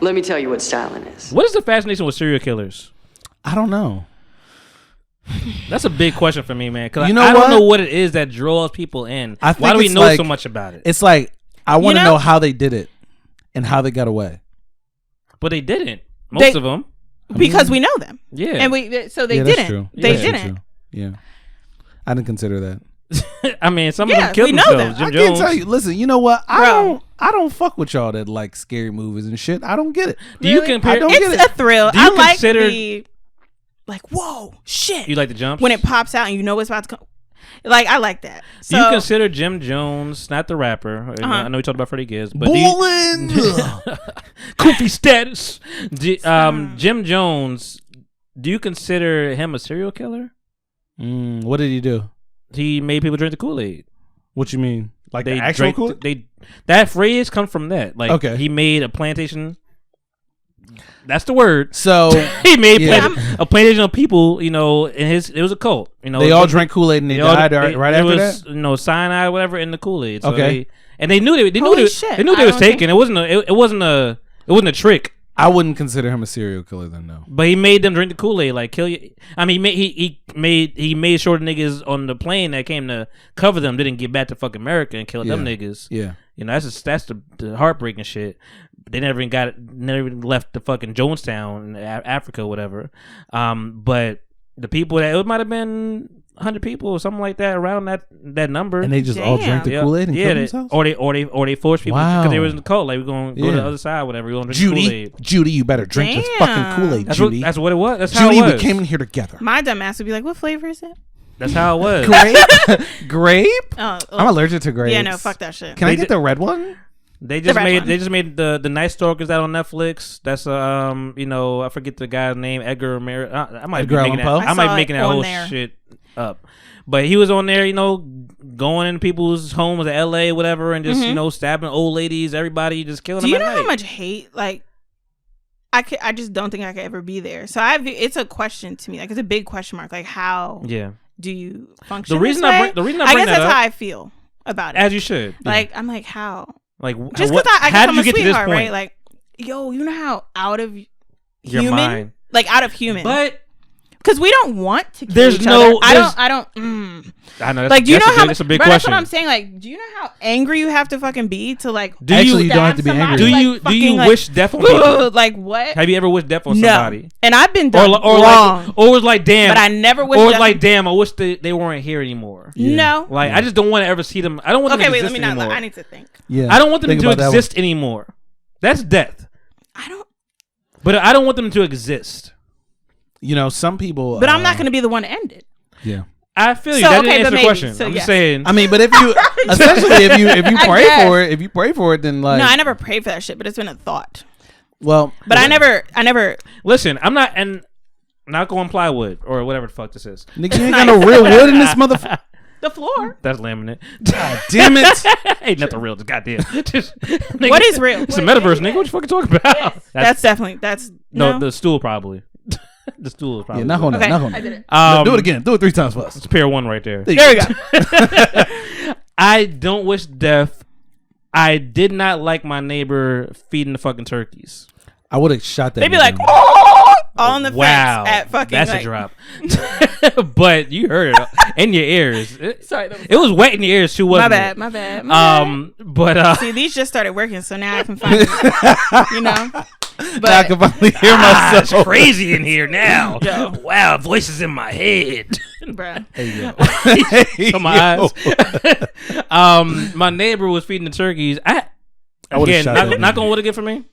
Let me tell you what styling is. What is the fascination with serial killers? I don't know. That's a big question for me, man. Because You know I don't what? know what it is that draws people in. I think Why do we it's know like- so much about it? It's like I want to You know- know how they did it and how they got away. But they didn't. Most of them. Because we know them. Yeah. And they That's didn't. true. They That's didn't. true. Yeah, I didn't consider that. I mean, some of Yeah, them killed we know themselves. them. Jim I Jones. can tell you. Listen, you know what? Bro. I don't fuck with y'all that like scary movies and shit. I don't get it. Do you Really? compare? I don't get It's it. a thrill. Do you I like consider- the like, whoa, shit. You like the jumps? when it pops out and you know it's about to come. Like, I like that. So, Do you consider Jim Jones, not the rapper? I know we talked about Freddie Gibbs, but Bowling. Koofy status. Jim Jones. Do you consider him a serial killer? What did he do? He made people drink the Kool-Aid. What you mean? Like They the actual drank. Kool-Aid? That phrase comes from that. Like, Okay. he made a plantation. That's the word. So He made Yeah. a plantation of people. You know, in it was a cult. You know, they all drank Kool-Aid and they died right after was, that. You know, cyanide, or whatever, in the Kool-Aid. So Okay. they knew they knew Holy they, shit. they knew I they was don't think- taken. It wasn't a trick. I wouldn't consider him a serial killer then, no. But he made them drink the Kool-Aid, like kill you. I mean, he made sure the niggas on the plane that came to cover them didn't get back to fucking America and kill them niggas. Yeah. You know, that's the heartbreaking shit. They never even left the fucking Jonestown in Africa or whatever. But the people it might have been 100 people or something like that around that number. And they just all drank the Yeah. Kool-Aid and yeah, killed they, themselves? or they forced people because they Wow. was in the cult. Like, we're gonna go to the other side, whatever. We're gonna drink Kool-Aid. Judy, you better drink this Damn. fucking Kool-Aid, That's Judy. what it was. That's how Judy, it was. we came in here together. my dumb ass would be like, what flavor is it? That's how it was. Grape? Grape? Oh, I'm allergic to grapes. yeah, no, fuck that shit. Can I They get did- the red one? They just red made one. they just made the Night Stalkers out on Netflix. That's you know, I forget the guy's name, Edgar Ramirez. I might Edgar be Allan making Poe? that. I I might saw be making it that on whole there. shit up. But he was on there, you know, going in people's homes in LA, whatever, and just you know, stabbing old ladies, everybody, just killing Do them. you at know how night. much hate, like, I just don't think I could ever be there. So it's a question to me. Like, it's a big question mark. Like, how Yeah, do you function? The reason this I way? bring I guess that that's up- how I feel about it. as you should. Like, I'm like, how? Like, Just what- because I how guess I'm did a you get to this sweetheart, point? right? Like, yo, you know how out of Your human, mind. like out of human, But because we don't want to. Kill There's each no- other. I don't. I know that's, Like, do you know how? that's a big bro, question. That's what I'm saying. Like, do you know how angry you have to fucking be to like? Do Actually, you don't have to be angry. do you Like, do you fucking, like, wish death on people? Like what? Have you ever wished death on No. somebody? And I've been Or, done or wrong. like, or was like, damn. But I never wish Or was death like, on- damn, I wish they weren't here anymore. No. Like, I just don't want to ever see them. I don't want them Okay, to wait. Let exist me not. anymore. I need to think. Yeah. I don't want them Think to about that one. exist anymore. That's death. I don't. But I don't want them to exist. You know, some people. But I'm not going to be the one to end it. Yeah. I feel you. So, That okay, didn't answer but the maybe. question. So, I'm yes. just saying. I mean, but if you, especially if you I pray guess. for it, if you pray for it, then like, No, I never prayed for that shit, but it's been a thought. well, But I never. Listen, I'm not going plywood or whatever the fuck this is. nigga, you ain't got no real wood in this motherfucker. The floor. That's laminate. God damn it. Ain't nothing real. Just goddamn. What is real? It's a metaverse, nigga. What you fucking talking about? That's definitely no, no. the stool probably. The stool is probably. Yeah, knock on Okay, that. Knock on I that. did it. No, do it again. Do it 3 times for us. It's pair one right there. There we go. I don't wish death. I did not like my neighbor feeding the fucking turkeys. I would have shot that. They be nigga like, down. oh, all on the Wow, fence at fucking. that's like, a drop. But you heard it in your ears. Sorry, It was wet in your ears too, wasn't it? my bad. But See, these just started working, so now I can find, you know. But I can finally hear myself. it's crazy in here now. Yo. Wow, voices in my head. bruh. Hey, So my eyes. My neighbor was feeding the turkeys. I would've Again, shot that not nigga. gonna what it get for me.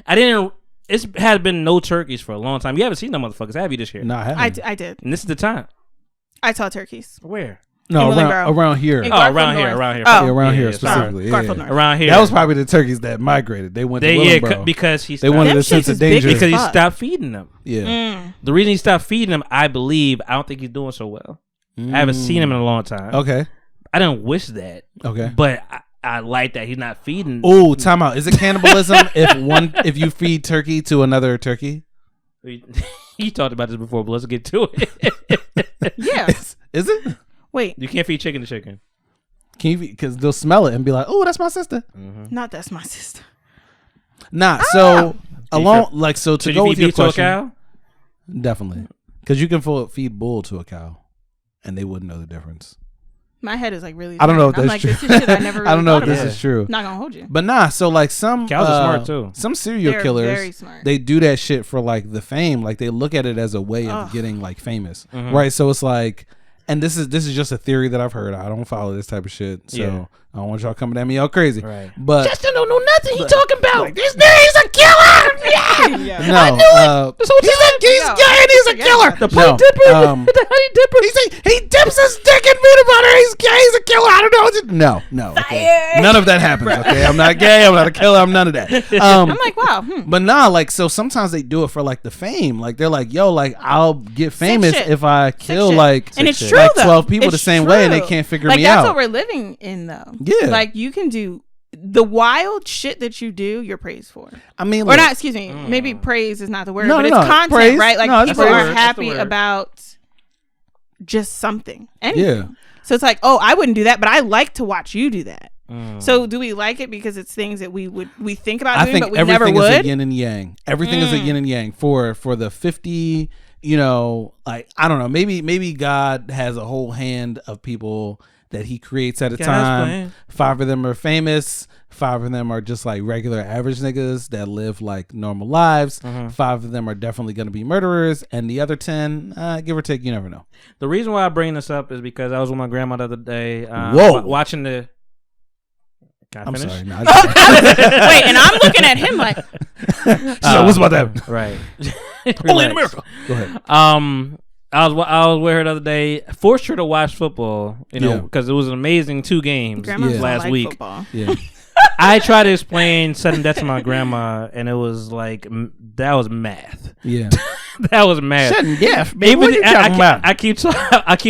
I didn't. It's had been no turkeys for a long time. You haven't seen them motherfuckers, have you, this year? No, I haven't. I did. And this is the time. I saw turkeys. Where? No, in Willingboro. around here. In Oh, Garfield around here, North. around here. Oh. Yeah, around Yeah, here yeah, sorry. specifically. Garfield Yeah. North. Around here. That was probably the turkeys that migrated. They went to yeah, Willingboro. because he They stopped. wanted Them a sense shits of is big danger. as Because he fuck. stopped feeding them. Yeah. The reason he stopped feeding them, I believe, I don't think he's doing so well. I haven't seen him in a long time. Okay. I didn't wish that, Okay. but I like that he's not feeding. Oh, time out. Is it cannibalism if you feed turkey to another turkey? You talked about this before, but let's get to it. Yeah. Is it? Wait, You can't feed chicken to chicken. Can you? Because they'll smell it and be like, "Oh, that's my sister." not that's my sister. Nah. So Along, like, so to Should go you with feed your beef to a question, cow? definitely, because you can feed bull to a cow, and they wouldn't know the difference. My head is like really. I don't know if I'm that's like, true. This is shit I never. Really I don't know if thought this about. is true. Not gonna hold you. But nah, so like some Cows are smart too. Some serial They're killers, very smart. they do that shit for like the fame. Like they look at it as a way of getting like famous, right? So it's like, and this is just a theory that I've heard. I don't follow this type of shit, so I don't want y'all coming at me all crazy. Right. But Justin don't know nothing. He talking about like, this nigga's a killer. Yeah. No, I knew it. This whole time. he's gay and he's a killer. The honey dipper. The honey dipper. He dips his dick in peanut butter. He's gay. He's a killer. I don't know what to. No. Okay. None of that happens. Okay, I'm not gay. I'm not a killer. I'm none of that. I'm like, wow. But nah, like, so sometimes they do it for like the fame. Like they're like, yo, like I'll get famous shit. if I kill shit. like, And it's like true, though. 12 people It's the same true. way, and they can't figure like, me that's out. what we're living in, though. Yeah. Like you can do the wild shit that you do. You're praised for. I mean, Or look, not. Excuse me. Maybe praise is not the word, No, but no, it's content, praise. right? Like No, that's people the are word. That's the happy word. about just something. Anything. Yeah. So it's like, oh, I wouldn't do that, but I like to watch you do that. So do we like it because it's things that we think about I doing, think but we never everything is a would? yin and yang. Everything is a yin and yang for the 50. You know, like I don't know. Maybe God has a whole hand of people that He creates at a God's time. plan. 5 of them are famous. 5 of them are just like regular average niggas that live like normal lives. 5 of them are definitely going to be murderers, and the other 10, give or take, you never know. The reason why I bring this up is because I was with my grandma the other day. Whoa. Watching the. Can I I'm finish? sorry. No, Wait, and I'm looking at him like, so what's about that? Right. Only in Relax. America. Go ahead. I was with her the other day. Forced her to watch football, you know, Yeah. because it was an amazing 2 games grandma don't last like week. football. Yeah. I tried to explain sudden death to my grandma, and it was like that was math. Yeah. That was math. Sudden death, baby. What are you I talking about? I keep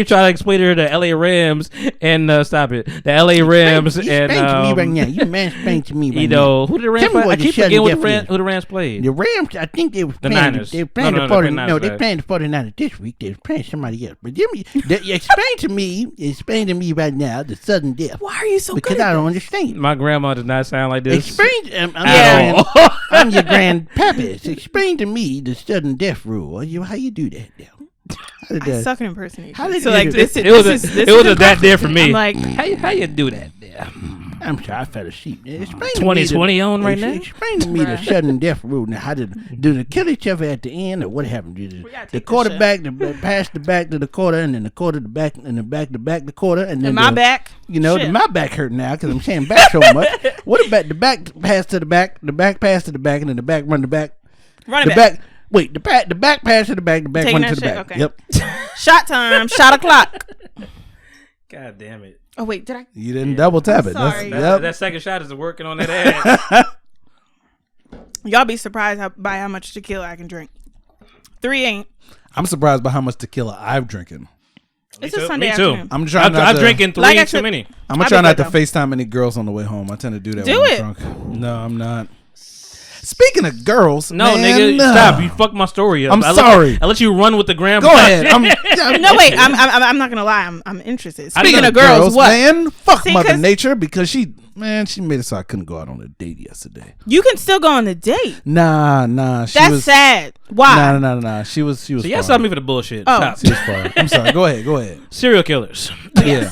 trying to explain to her the LA Rams and stop it. The LA Rams Explain and to me right now. You mansplain to me right you now. know who did the Rams Tell me play? what I keep the forgetting sudden who the Rams played. The Rams, I think they were The playing Niners. They were playing No, the no, they're 49ers. playing No, Niners, they're right. playing the 49ers this week. They're playing somebody else. But explain to me right now the sudden death. Why are you so Because good? I don't understand. My grandma does not sound like this. Explain. at all. I'm your grandpappy. Explain to me the sudden death rule. How you do that now? How did I that? suck at impersonation. How did so you like do this, that? It was this a is that there for me. I'm like, how you do that there? I'm sorry, I fell asleep. Explain 2020 on right now? Explain to me the sudden death rule. Now, how do they kill each other at the end, or what happened? The quarterback pass the back to the quarter, and then the quarter to back, and the back to back the quarter, and then my back. You know, Shit. my back hurt now because I'm saying back so much. What about the back pass to the back pass to the back, and then the back run the back? Run it The back. Wait, the back pass to the back Taking run to that the shit? back. Okay. Yep. Shot time. Shot o'clock. God damn it! Oh wait, did I? You didn't double tap it. sorry. That second shot is working on that ass. Y'all be surprised by how much tequila I can drink. 3 ain't. I'm surprised by how much tequila I've drinking. It's too. a Sunday Me too. afternoon. I'm trying not I'm to. drinking 3 Like I too said- many. I'm gonna I try be not to good, though. FaceTime any girls on the way home. I tend to do that Do when it. I'm drunk. No, I'm not. Speaking of girls, No, man, nigga, stop! You fucked my story up. I'm I let- sorry. I let you run with the grandma. Go ahead. No, wait. I'm not gonna lie. I'm interested. I Speaking know of girls, what? Man, fuck See, Mother 'cause- Nature because she made it so I couldn't go out on a date yesterday. You can still go on the date. Nah. She That's was sad. Why? Nah. She was. So y'all far. saw me for the bullshit. Oh. Stop. She was far. I'm sorry. Go ahead. Serial killers. Yeah.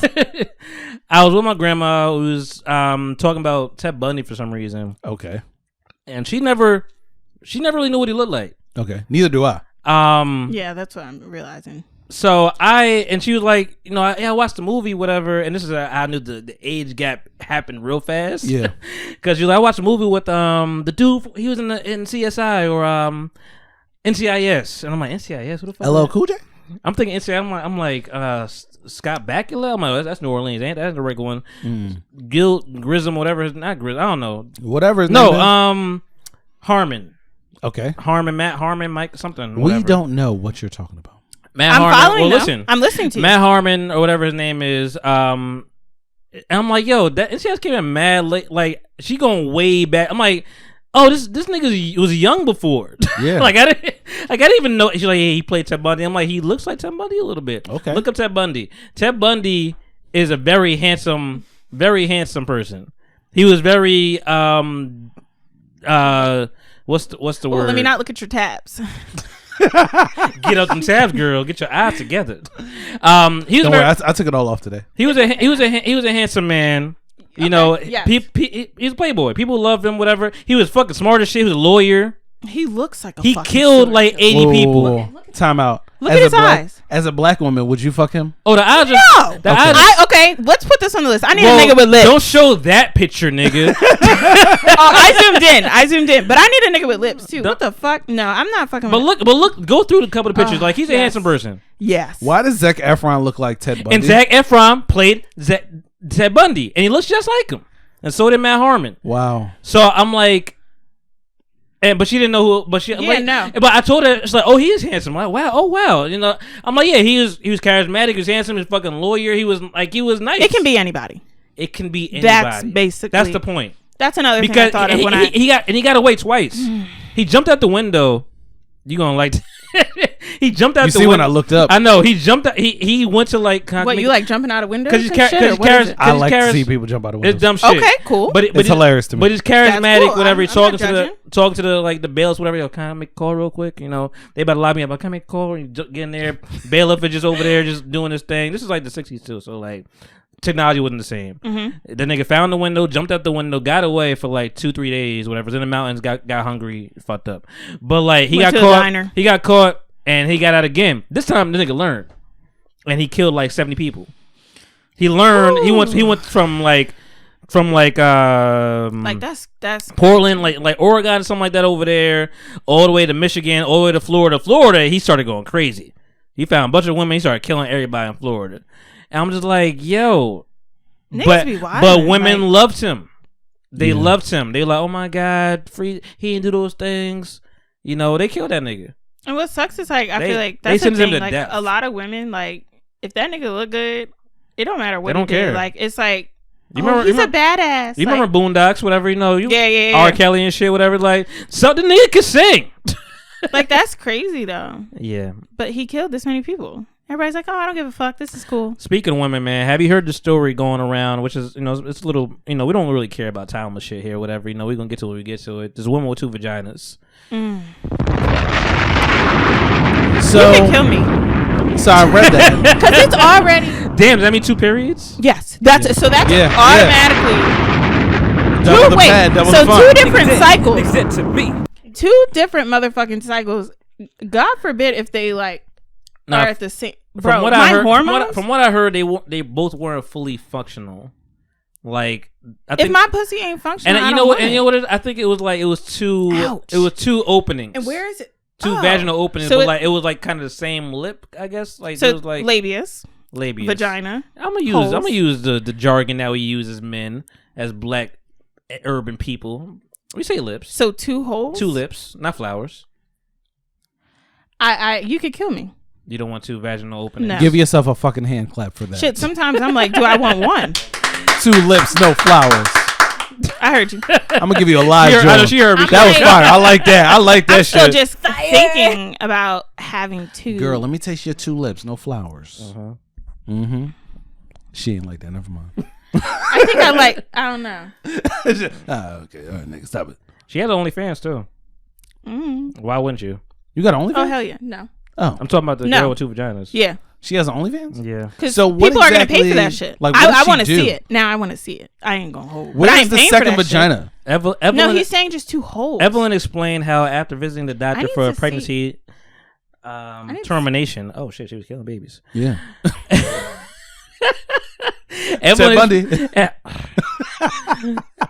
I was with my grandma who was talking about Ted Bundy for some reason, Okay. and she never really knew what he looked like. Okay. Neither do I. Yeah, that's what I'm realizing. So she was like, you know, I watched the movie, whatever, and this is I knew the age gap happened real fast. Yeah. Because I watched a movie with the dude, he was in CSI or NCIS, and I'm like, NCIS, who the fuck? LL is that? Cool J. I'm thinking NCIS. I'm like Scott Bakula. I'm like, that's New Orleans, ain't that the regular one? Grissom, whatever. Not Grissom. I don't know. Whatever his name is. No, Harmon. Okay. Matt Harmon, Mike something. We Whatever. don't know what you're talking about. Matt I'm Harmon. following. Well, though. listen. I'm listening to you. Matt Harmon or whatever his name is. And I'm like, yo, that NCIS came in mad late. Like she going way back. I'm like, oh, this nigga was young before. Yeah. Like I didn't even know. She's like, yeah, he played Ted Bundy. I'm like, he looks like Ted Bundy a little bit. Okay. Look up Ted Bundy. Ted Bundy is a very handsome person. He was very What's the word? Let me not look at your tabs. Get up them tabs, girl. Get your eyes together. He was. Don't worry, I took it all off today. He was a handsome man. You know, yes. He's a playboy. People loved him. Whatever. He was fucking smart as shit. He was a lawyer. He looks like a. He fucking killed serial like 80 killer. people. Time out. Look at his eyes. As a black woman, would you fuck him? Oh, the eyes. No. The eyes. Okay, let's put this on the list. I need a nigga with lips. Don't show that picture, nigga. I zoomed in, but I need a nigga with lips too. What the fuck? No, I'm not fucking. But look, go through the couple of pictures. Like he's a handsome person. Yes. Why does Zac Efron look like Ted Bundy? And Zac Efron played Ted Bundy, and he looks just like him. And so did Matt Harmon. Wow. So I'm like, but she didn't know who. But she, no. But I told her, she's like, oh, he is handsome. I'm like, wow, oh wow. You know, I'm like, yeah, he was charismatic. He was handsome. He was a fucking lawyer. He was nice. It can be anybody. It can be anybody. That's basically. That's the point. That's another thing I thought of when he got away twice. He jumped out the window. You gonna like? He jumped out. You see when I looked up? I know he jumped out. He went to like. What you like jumping out of windows? Because I like to see people jump out of windows. It's dumb shit. Okay, cool. But it's hilarious to me. But it's charismatic. Cool. Whatever. He's I'm talking to the like the bailiffs. Whatever. Yo, can I make a call real quick? You know, they about to lock me up. Can I make a call? And you get in there. Bailiff is just over there, just doing this thing. This is like the '60s too. So like. Technology wasn't the same. The nigga found the window, jumped out the window, got away for like 2-3 days, whatever. Was in the mountains, got hungry, fucked up. But like he got caught. He got caught and he got out again. This time the nigga learned, and he killed like 70 people. He learned. Ooh. He went from that's Portland, like Oregon, something like that over there, all the way to Michigan, all the way to Florida. Florida, he started going crazy. He found a bunch of women. He started killing everybody in Florida. And I'm just like, yo, but women loved him. They loved him. They like, oh my god, free. He didn't do those things. You know, they killed that nigga. And what sucks is like I feel like that's the thing. Like a lot of women, like if that nigga look good, it don't matter what they don't he care. did. Like it's like. He's a badass. You remember Boondocks, whatever, you know? Yeah. R. Kelly and shit, whatever. Like, so the nigga can sing. Like, that's crazy, though. Yeah. But he killed this many people. Everybody's like, oh, I don't give a fuck. This is cool. Speaking of women, man, have you heard the story going around, which is, you know, it's a little, you know, we don't really care about timeless shit here, whatever. You know, we're going to get to it when we get to it. There's a woman with 2 vaginas. So, you can kill me. So I read that. Because it's already. Damn, does that mean 2 periods? Yes. That's so that's automatically. Double the pad, double the fun. 2 different cycles. Except to me. 2 different motherfucking cycles. God forbid if they like are at the same. Bro, from what my I heard, hormones. From what I heard, they both weren't fully functional. Like, I think, if my pussy ain't functional, and you know what? And you know what? I think it was like it was 2. Ouch. It was 2 openings. And where is it? 2 vaginal openings, so but it was like kind of the same lip, I guess. Like so it was like labius, vagina. I'm gonna use the jargon that we use as men, as black urban people. We say lips. So 2 holes, 2 lips, not flowers. You could kill me. You don't want 2 vaginal openings. No. Give yourself a fucking hand clap for that. Shit, sometimes I'm like, do I want 1? 2 lips, no flowers. I heard you. I'm gonna give you a live joke. I know she heard me. That was fire. I like that. I like that I'm shit. still just thinking about having 2. Girl, let me taste your 2 lips, no flowers. She ain't like that. Never mind. I think I don't know. Okay, all right, nigga, stop it. She has OnlyFans too. Why wouldn't you? You got OnlyFans? Oh hell yeah, no. Oh, I'm talking about the girl with 2 vaginas. Yeah, she has OnlyFans. Yeah, because so people are gonna pay for that shit. Like, I want to see it now. I want to see it. I ain't gonna hold. Where's the second vagina? Evelyn, no, he's saying just 2 holes. Evelyn explained how after visiting the doctor for a pregnancy termination. Oh shit, she was killing babies. Yeah.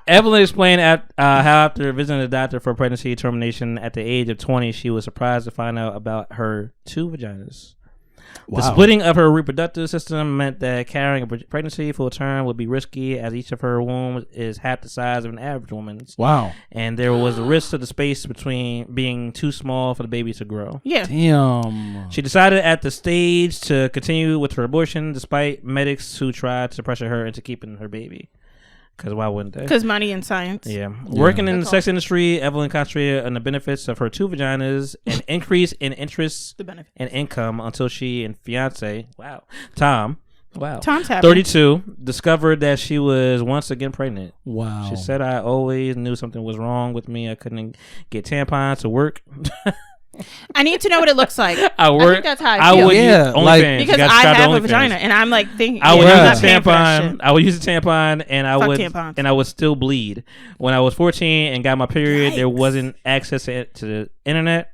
Evelyn explained how after visiting the doctor for pregnancy termination at the age of 20, she was surprised to find out about her 2 vaginas. Wow. The splitting of her reproductive system meant that carrying a pregnancy full term would be risky, as each of her wombs is half the size of an average woman's. Wow. And there was a risk to the space between being too small for the baby to grow. Yeah. Damn. She decided at the stage to continue with her abortion, despite medics who tried to pressure her into keeping her baby. Because why wouldn't they? Because money and science. Yeah. Working in the sex industry, Evelyn concentrated on the benefits of her 2 vaginas, an increase in interest and income until she and fiance, Tom, Wow. Time's happening. 32. Discovered that she was once again pregnant. Wow. She said, I always knew something was wrong with me. I couldn't get tampons to work. I need to know what it looks like. I think that's how I feel. would Yeah, use like- OnlyFans. Because You gotta I subscribe to have a OnlyFans. vagina, and I'm like thinking, I would I'm use not a paying for that tampon. shit. I would use a tampon, and I Fuck would tampons. and I would still bleed. When I was 14 and got my period, there Yikes. wasn't access to the internet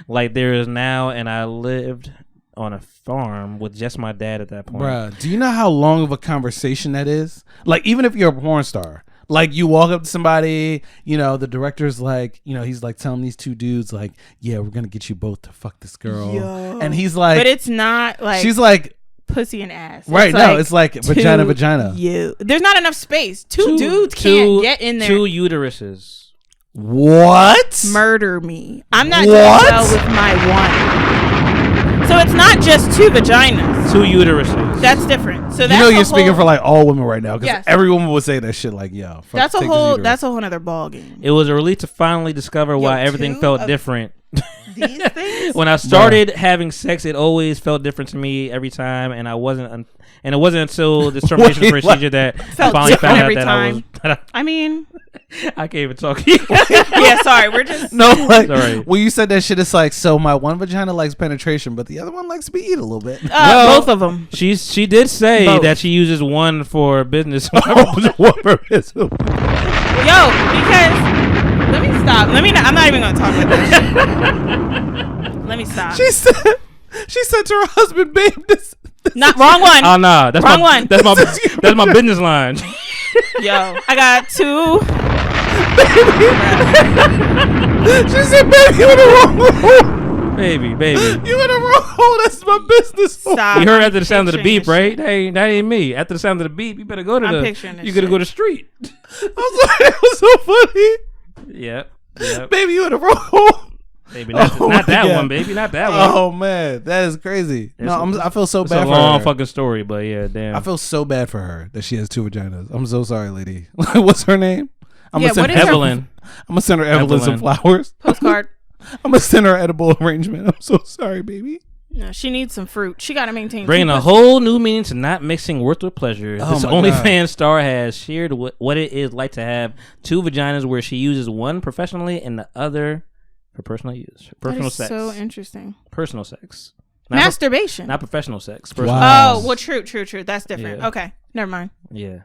like there is now, and I lived on a farm with just my dad at that point. Bruh, do you know how long of a conversation that is? Like, even if you're a porn star, like you walk up to somebody, you know, the director's like, you know, he's like telling these two dudes, like, yeah, we're gonna get you both to fuck this girl. Yo. And he's like, But it's not like she's like, pussy and ass. right, no, it's like vagina. You. There's not enough space. Two dudes can't get in there. 2 uteruses. What? Murder me. I'm not What? doing well with my one. So it's not just 2 vaginas. 2 uteruses. That's different. So You that's know a you're speaking whole- for like all women right now, because Yes. every woman would say that shit like, yo, fuck, That's a take this whole. uterus. That's a whole nother ball game. It was a relief to finally discover why everything 2 felt of different. These things. When I started having sex, it always felt different to me every time, and I wasn't. And it wasn't until this termination Wait, procedure that I Felt finally different found out every that time. I I mean, can't even talk. yeah. Sorry, we're just. No, like Sorry. when you said that shit, it's like, so my one vagina likes penetration, but the other one likes to be eat a little bit. Well, Both of them. She did say Both. that she uses one for business. Yo, because let me stop. Let me. I'm not even gonna talk about that shit. Let me stop. She said to her husband, babe, this Not wrong one. Oh no, that's Wrong my one. that's my business line. Yo, I got 2. she said, baby, you in the wrong hole. baby. You in the wrong hole. That's my business. Stop. You heard after the sound of the Picturing beep, this right? shit. That ain't me. After the sound of the beep, you better go to I'm picturing this you gotta shit. go to the street. I'm sorry, that was so funny. Yep. Baby, you in the wrong hole. Baby, not Oh that my God. one, baby, not that one. Oh man, that is crazy. I feel so It's bad a for long her. fucking story, but yeah, damn. I feel so bad for her that she has 2 vaginas. I'm so sorry, lady. What's her name? I'm Yeah, gonna send what is her- Evelyn. I'm gonna send her Evelyn some Evelyn. flowers. Postcard. I'm gonna send her edible arrangement. I'm so sorry, baby. No, she needs some fruit. She got to maintain. Bringing a whole new meaning to not mixing worth with pleasure. Oh This my OnlyFans star has shared what it is like to have 2 vaginas, where she uses one professionally and the other for personal use, personal sex. So interesting. Personal sex, not Masturbation. not professional sex. Personal. Wow. Oh well, true. That's different. Yeah. Okay, never mind. Yeah.